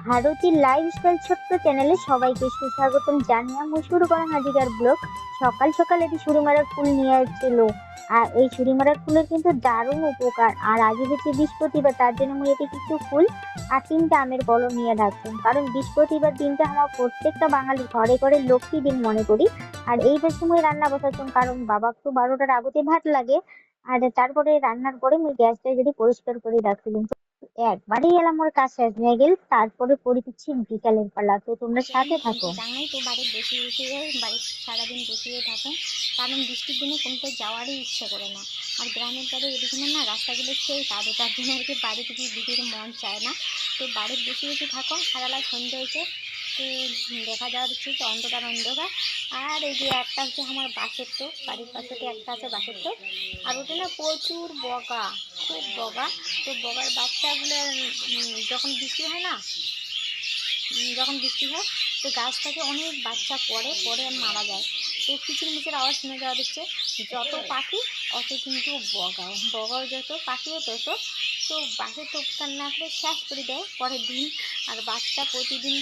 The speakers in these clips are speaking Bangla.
ভারতীর লাইফস্টাইল ছোট্ট চ্যানেলে সবাইকে সুস্বাগতম জানিয়ে আমি শুরু করা হাজিকার ব্লগ। সকাল সকাল এটি ছুরিমারার ফুল নিয়ে আসছিল। আর এই ছুরিমারার ফুলের কিন্তু দারুণ উপকার। আর আগে হচ্ছে বৃহস্পতিবার, তার জন্য আমি এটি কিছু ফুল আর 3টা আমের কলম নিয়ে রাখছি, কারণ বৃহস্পতিবার দিনটা আমার প্রত্যেকটা বাঙালি ঘরে ঘরে লক্ষ্মী দিন মনে করি। আর এইটার সময় রান্না বসাচ্ছি, কারণ বাবা তো 12টার আগতে ভাত লাগে। আর তারপরে রান্নার পরে আমি গ্যাসটা যদি পরিষ্কার করে রাখছিলাম, একবারেই এলাম ওর কাজ শেষ হয়ে গেল। তারপরে পড়ে দিচ্ছি বিকালের পালা, তো তোমরা সাথে থাকো। জানাই তো বাড়ির বসে বসে বাড়ির সারাদিন বসিয়ে থাকো, কারণ বৃষ্টির দিনে কোনটা যাওয়ারই ইচ্ছা করে না। আর গ্রামের বাড়ি এদিকে না রাস্তাগুলো সেই কাদো, তার জন্য আর কি বাড়ি থেকে দিদির মন চায় না। তো বাড়ির বসে বসে থাকো, সারালা সন্ধ্যে হয়েছে, তো দেখা যাওয়া দিচ্ছি যে অন্ধকার অন্ধকার। আর এই যে একটা হচ্ছে আমার বাসের তো, বাড়ির পাশে একটা আছে বাসের তো, আর ওটা না প্রচুর বগা, খুব বগা। তো বগার বাচ্চাগুলো যখন বৃষ্টি হয় না, যখন বৃষ্টি হয় তো গাছ থেকে অনেক বাচ্চা পড়ে পড়ে মারা যায়। তো কিচিরমিচির আওয়াজ শুনে যাওয়া দিচ্ছে। যত পাখি অত কিন্তু বগাও, বগাও যত পাখিও তত। তো বাসের তো উপকার না করে শেষ করে দেয় পরের দিন। আর বাচ্চা প্রতিদিন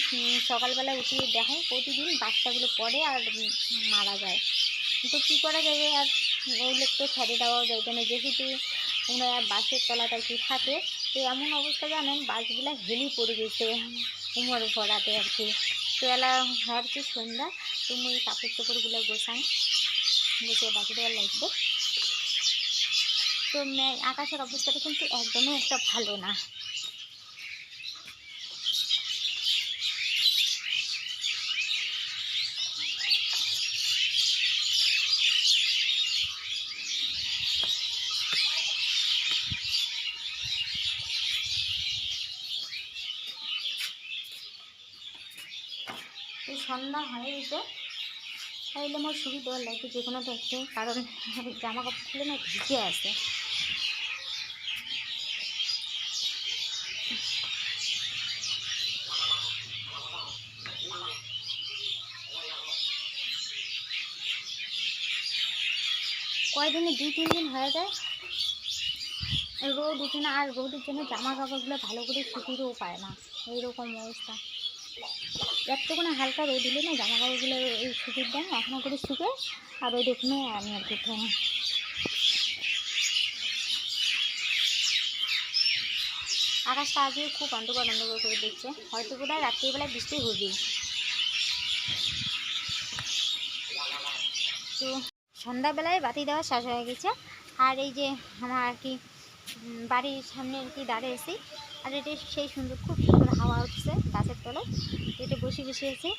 সকালবেলা উঠিয়ে দেখে প্রতিদিন বাচ্চাগুলো পড়ে আর মারা যায়। তো কী করা যাবে, আর ওই লোক তো ছেড়ে দেওয়াও যাবে না, যেহেতু ওনারা বাসের তলাটা কি থাকে। তো এমন অবস্থা জানেন বাসগুলো হেলি পড়ে গেছে উমর ভরাতে আর কি। তো এলা হচ্ছে সন্ধ্যা, তুমি কাপড় চোপড়গুলো গোছাই, গুছিয়ে বাকি দেওয়ার লাগবে। তো আকাশের অবস্থাটা কিন্তু একদমই একটা ভালো না। তো সন্ধ্যা হয়ে গেছে, তাইলে আমার সুবিধা লাগবে যে কোনো দেখতে, কারণ জামা কাপড় খুলে না ভিজে আছে। কয়দিনে 2-3 দিন হয়ে যায় রোদ উঠে না, আর রোদের জন্য জামা কাপড়গুলো ভালো করে শুকিয়েও পায় না, এইরকম অবস্থা। একটুখানি হালকা রোদ দিলে না জামা কাপড়গুলো এই শুকিয়ে দেয়, এখনও করে শুকে। আর ওই দেখুন আমি আর কি আকাশটা আজকে খুব অন্ধকার অন্ধকার করে দিচ্ছে, হয়তো বোধ হয় রাত্রিবেলায় বৃষ্টি হবে। তো সন্ধ্যাবেলায় বাতি দেওয়া শেষ হয়ে গেছে। আর এই যে আমার আর কি বাড়ির সামনে আর কি দাঁড়িয়েছি, আর এটা সেই সুন্দর, খুব সুন্দর হাওয়া উঠছে গাছের তলায়, এটা বসে বসে আছি।